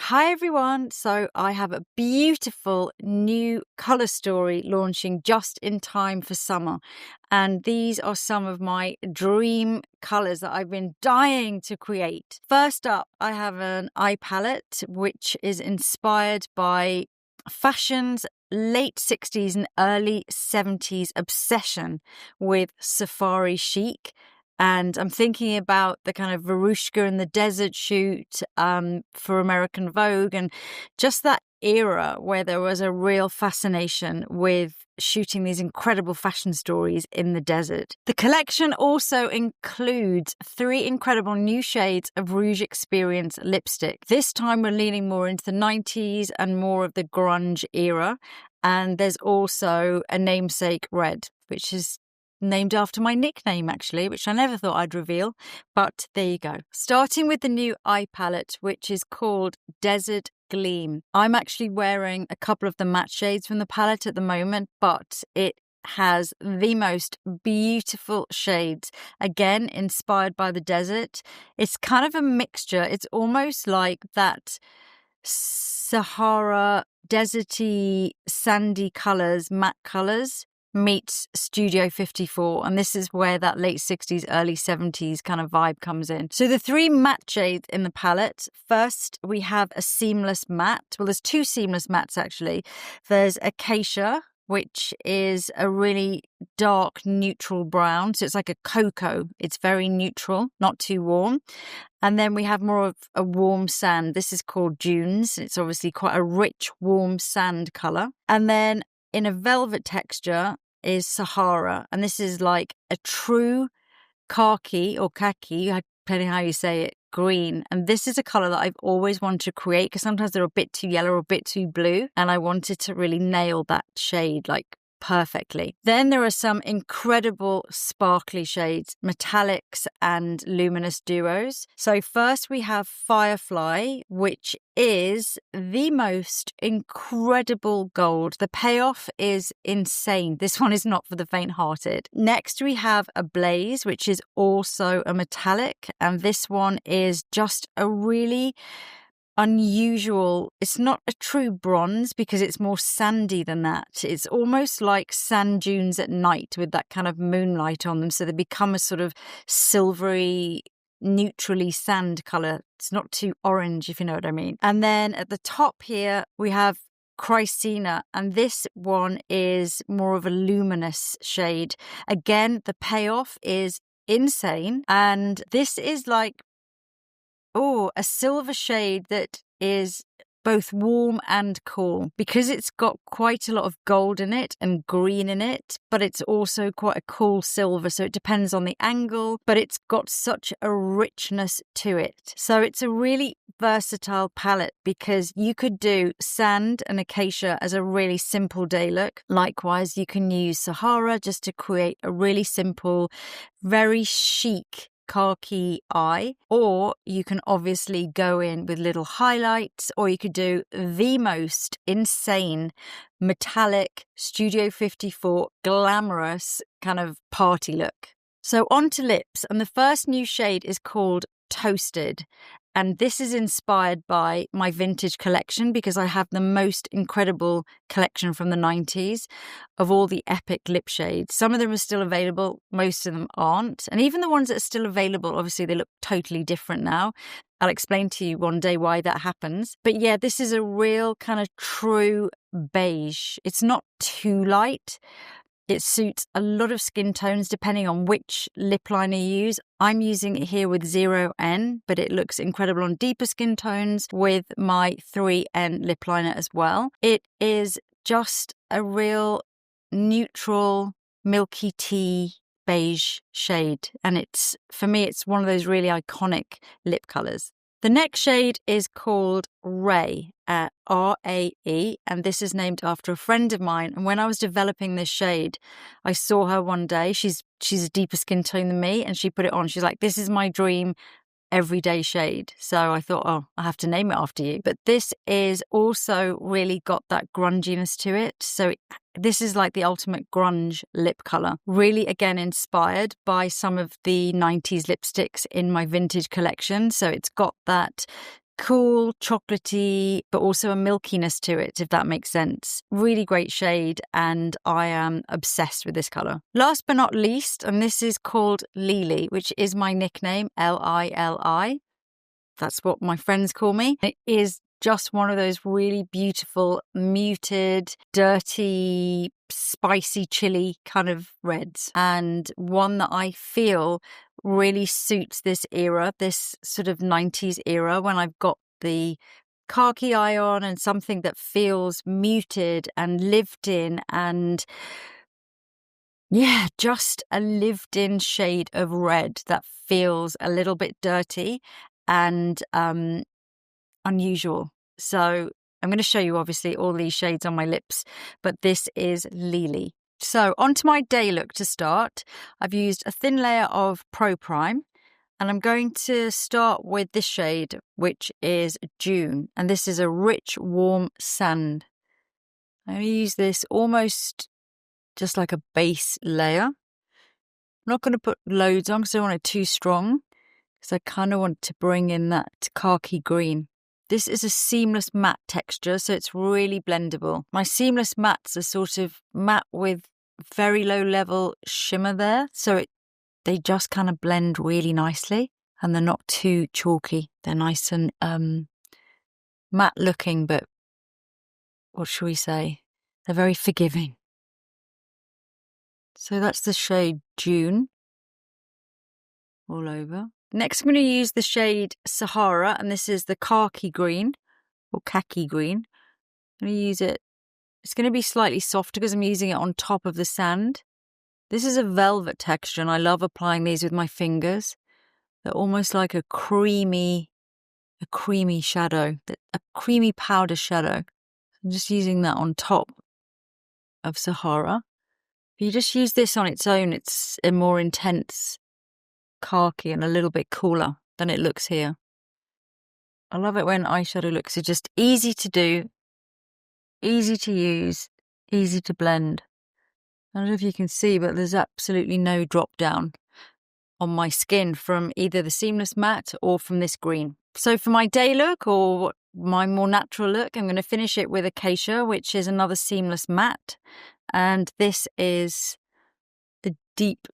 Hi everyone, so I have a beautiful new colour story launching just in time for summer, and these are some of my dream colours that I've been dying to create. First up, I have an eye palette which is inspired by fashion's late 60s and early 70s obsession with safari chic. And I'm thinking about the kind of Verushka and the desert shoot for American Vogue, and just that era where there was a real fascination with shooting these incredible fashion stories in the desert. The collection also includes 3 incredible new shades of Rouge Experience lipstick. This time we're leaning more into the 90s and more of the grunge era. And there's also a namesake red, which is named after my nickname, actually, which I never thought I'd reveal, but there you go. Starting with the new eye palette, which is called Desert Gleam. I'm actually wearing a couple of the matte shades from the palette at the moment, but it has the most beautiful shades, again inspired by the desert. It's kind of a mixture. It's almost like that Sahara deserty sandy colours, matte colours, meets Studio 54, and this is where that late 60s, early 70s kind of vibe comes in. So the 3 matte shades in the palette. First, we have a seamless matte. Well, there's 2 seamless mattes actually. There's Acacia, which is a really dark neutral brown. So it's like a cocoa. It's very neutral, not too warm. And then we have more of a warm sand. This is called Dunes. It's obviously quite a rich, warm sand colour. And then in a velvet texture is Sahara, and this is like a true khaki or khaki, depending how you say it, green. And this is a colour that I've always wanted to create because sometimes they're a bit too yellow or a bit too blue, and I wanted to really nail that shade like perfectly. Then there are some incredible sparkly shades, metallics and luminous duos. So first we have Firefly, which is the most incredible gold. The payoff is insane. This one is not for the faint-hearted. Next we have Ablaze, which is also a metallic, and this one is just a really unusual. It's not a true bronze because it's more sandy than that. It's almost like sand dunes at night with that kind of moonlight on them, so they become a sort of silvery, neutrally sand colour. It's not too orange, if you know what I mean. And then at the top here we have Chrysina, and this one is more of a luminous shade. Again, the payoff is insane, and this is like a silver shade that is both warm and cool because it's got quite a lot of gold in it and green in it, but it's also quite a cool silver. So it depends on the angle, but it's got such a richness to it. So it's a really versatile palette because you could do sand and acacia as a really simple day look. Likewise, you can use Sahara just to create a really simple, very chic khaki eye, or you can obviously go in with little highlights, or you could do the most insane metallic Studio 54 glamorous kind of party look. So on to lips, and the first new shade is called Toasted, and this is inspired by my vintage collection because I have the most incredible collection from the 90s of all the epic lip shades. Some of them are still available, most of them aren't. And even the ones that are still available, obviously they look totally different now. I'll explain to you one day why that happens. But yeah, this is a real kind of true beige. It's not too light. It suits a lot of skin tones depending on which lip liner you use. I'm using it here with 0N, but it looks incredible on deeper skin tones with my 3N lip liner as well. It is just a real neutral, milky tea beige shade. And for me, it's one of those really iconic lip colours. The next shade is called Ray, R-A-E, and this is named after a friend of mine. And when I was developing this shade, I saw her one day. She's a deeper skin tone than me, and she put it on. She's like, this is my dream everyday shade. So I thought, oh, I have to name it after you. But this is also really got that grunginess to it. So this is like the ultimate grunge lip colour. Really, again, inspired by some of the 90s lipsticks in my vintage collection. So it's got that cool, chocolatey, but also a milkiness to it, if that makes sense. Really great shade, and I am obsessed with this colour. Last but not least, and this is called Lili, which is my nickname, Lili. That's what my friends call me. It is just one of those really beautiful, muted, dirty, spicy, chili kind of reds, and one that I feel really suits this era, this sort of 90s era, when I've got the khaki eye on and something that feels muted and lived in, and yeah, just a lived in shade of red that feels a little bit dirty and unusual. So I'm going to show you obviously all these shades on my lips, but this is Lili. So onto my day look to start. I've used a thin layer of Pro Prime, and I'm going to start with this shade, which is June, and this is a rich, warm sand. I'm going to use this almost just like a base layer. I'm not going to put loads on because I don't want it too strong, because I kind of want to bring in that khaki green. This is a seamless matte texture, so it's really blendable. My seamless mattes are sort of matte with very low level shimmer there, so they just kind of blend really nicely, and they're not too chalky. They're nice and matte looking, but what shall we say? They're very forgiving. So that's the shade June all over. Next, I'm going to use the shade Sahara, and this is the khaki green, or khaki green. I'm going to use it. It's going to be slightly softer because I'm using it on top of the sand. This is a velvet texture, and I love applying these with my fingers. They're almost like a creamy shadow, a creamy powder shadow. I'm just using that on top of Sahara. If you just use this on its own, it's a more intense khaki and a little bit cooler than it looks here. I love it when eyeshadow looks are just easy to do, easy to use, easy to blend. I don't know if you can see, but there's absolutely no drop down on my skin from either the seamless matte or from this green. So for my day look, or my more natural look, I'm going to finish it with Acacia, which is another seamless matte. And this is the deep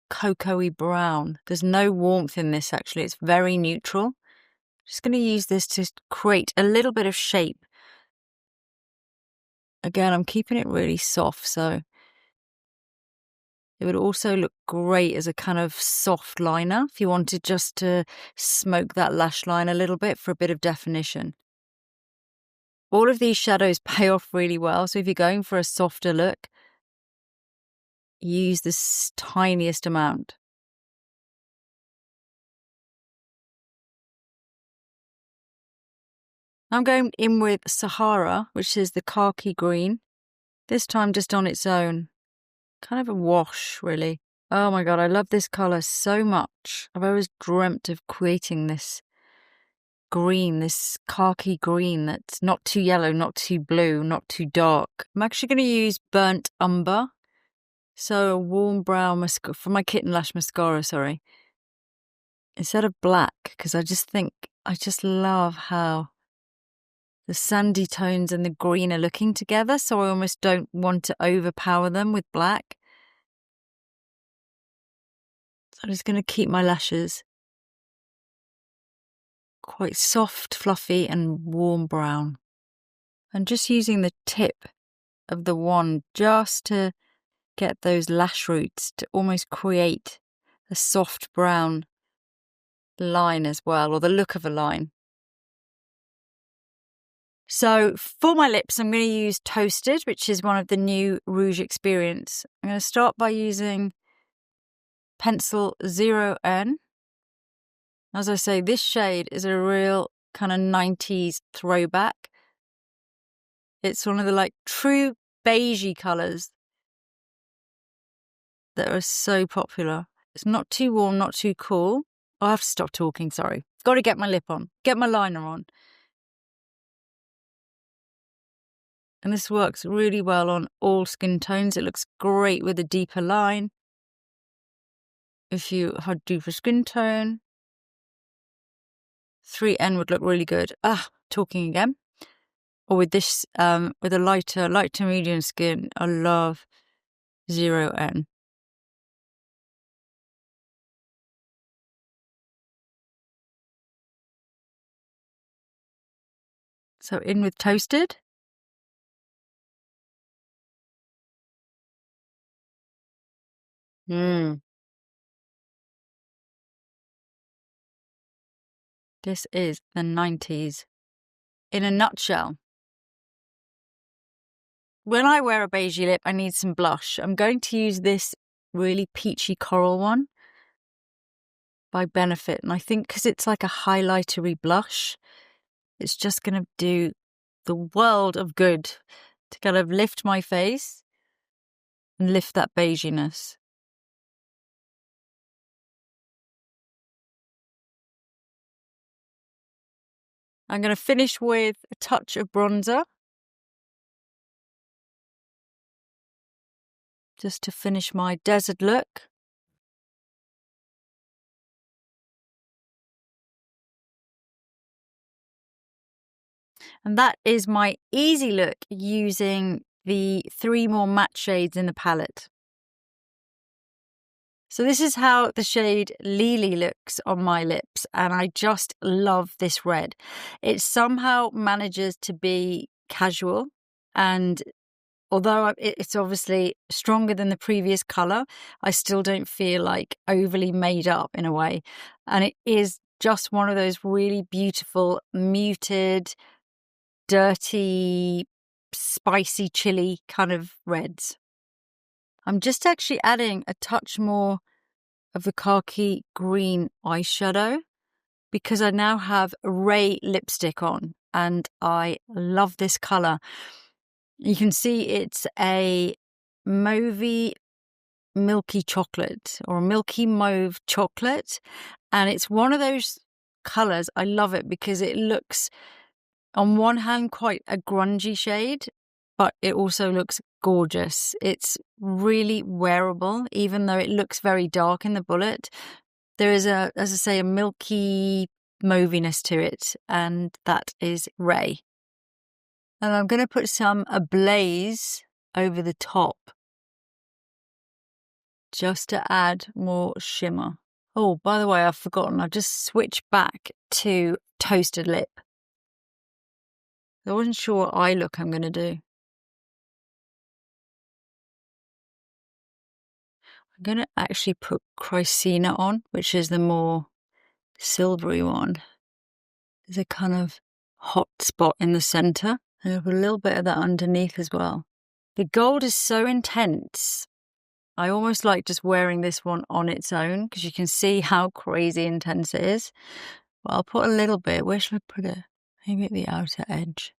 cocoa-y brown. There's no warmth in this, actually. It's very neutral. Just going to use this to create a little bit of shape. Again, I'm keeping it really soft, so it would also look great as a kind of soft liner if you wanted just to smoke that lash line a little bit for a bit of definition. All of these shadows pay off really well, so if you're going for a softer look, use the tiniest amount. I'm going in with Sahara, which is the khaki green, this time just on its own. Kind of a wash, really. Oh my God, I love this colour so much. I've always dreamt of creating this green, this khaki green that's not too yellow, not too blue, not too dark. I'm actually going to use Burnt Umber, so a warm brown mascara, for my Kitten Lash mascara, sorry, instead of black, because I just love how the sandy tones and the green are looking together, so I almost don't want to overpower them with black. So I'm just going to keep my lashes quite soft, fluffy, and warm brown. And just using the tip of the wand just to get those lash roots to almost create a soft brown line as well, or the look of a line. So for my lips, I'm going to use Toasted, which is one of the new Rouge Experience. I'm going to start by using pencil 0N. As I say, this shade is a real kind of 90s throwback. It's one of the like true beigey colours that are so popular. It's not too warm, not too cool. I have to stop talking, sorry. Got to get my lip on, get my liner on. And this works really well on all skin tones. It looks great with a deeper line. If you had deeper skin tone, 3N would look really good. Talking again. Or with this, with a light to medium skin, I love 0N. So in with Toasted. This is the 90s in a nutshell. When I wear a beigey lip, I need some blush. I'm going to use this really peachy coral one by Benefit. And I think because it's like a highlightery blush, it's just going to do the world of good to kind of lift my face and lift that beiginess. I'm going to finish with a touch of bronzer, just to finish my desert look. And that is my easy look using the 3 more matte shades in the palette. So this is how the shade Lily looks on my lips, and I just love this red. It somehow manages to be casual, and although it's obviously stronger than the previous colour, I still don't feel like overly made up in a way. And it is just one of those really beautiful, muted, dirty, spicy, chilly kind of reds. I'm just actually adding a touch more of the khaki green eyeshadow because I now have Ray lipstick on and I love this colour. You can see it's a mauvey milky chocolate or milky mauve chocolate, and it's one of those colours. I love it because it looks on one hand quite a grungy shade, but it also looks gorgeous. It's really wearable, even though it looks very dark in the bullet. There is as I say, a milky mauviness to it, and that is Ray. And I'm going to put some Ablaze over the top, just to add more shimmer. Oh, by the way, I've forgotten, I've just switched back to Toasted Lip. I wasn't sure what eye look I'm going to do. I'm going to actually put Chrysina on, which is the more silvery one. There's a kind of hot spot in the centre, and I'll put a little bit of that underneath as well. The gold is so intense. I almost like just wearing this one on its own because you can see how crazy intense it is. But I'll put a little bit. Where should I put it? Maybe at the outer edge.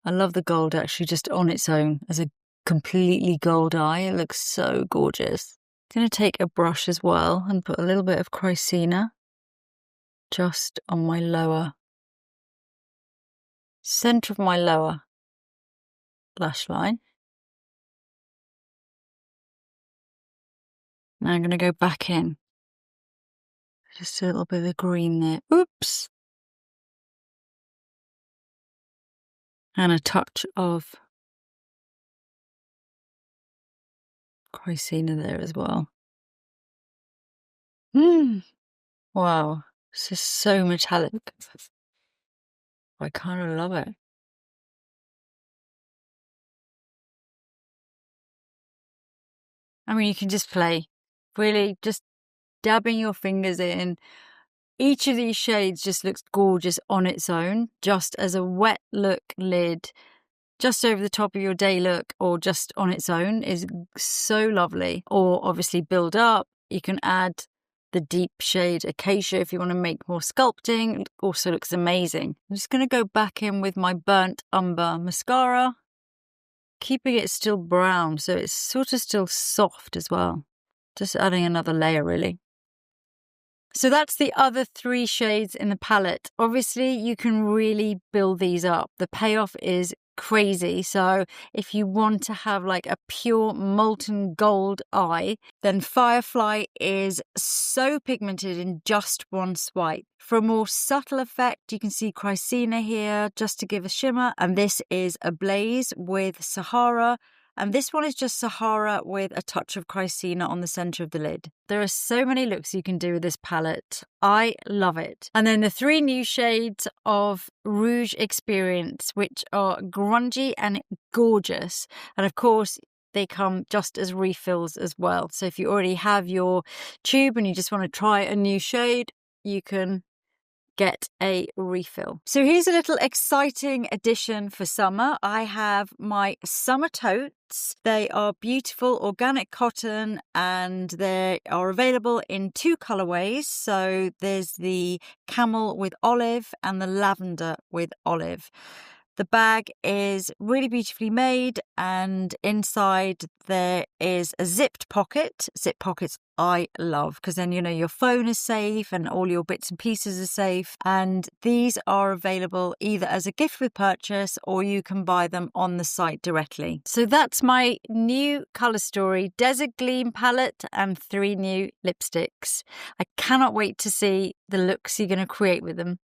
I love the gold actually just on its own as a completely gold eye. It looks so gorgeous. I'm going to take a brush as well and put a little bit of Chrysina just on my lower, centre of my lower lash line. Now I'm going to go back in. Just a little bit of the green there. Oops. And a touch of Chrysina there as well. Wow, this is so metallic. I kind of love it. I mean, you can just play, really just dabbing your fingers in. Each of these shades just looks gorgeous on its own, just as a wet look lid, just over the top of your day look, or just on its own is so lovely. Or obviously build up. You can add the deep shade Acacia if you want to make more sculpting. It also looks amazing. I'm just going to go back in with my Burnt Umber mascara, keeping it still brown so it's sort of still soft as well. Just adding another layer really. So that's the other 3 shades in the palette. Obviously, you can really build these up. The payoff is crazy. So if you want to have like a pure molten gold eye, then Firefly is so pigmented in just one swipe. For a more subtle effect, you can see Chrysina here just to give a shimmer. And this is Ablaze with Sahara. And this one is just Sahara with a touch of Chrysina on the centre of the lid. There are so many looks you can do with this palette. I love it. And then the 3 new shades of Rouge Experience, which are grungy and gorgeous. And of course, they come just as refills as well. So if you already have your tube and you just want to try a new shade, you can get a refill. So here's a little exciting addition for summer. I have my summer totes. They are beautiful organic cotton and they are available in 2 colorways. So there's the camel with olive and the lavender with olive. The bag is really beautifully made and inside there is a zipped pocket. Zip pockets I love because then you know your phone is safe and all your bits and pieces are safe. And these are available either as a gift with purchase or you can buy them on the site directly. So that's my new colour story, Desert Gleam palette and 3 new lipsticks. I cannot wait to see the looks you're going to create with them.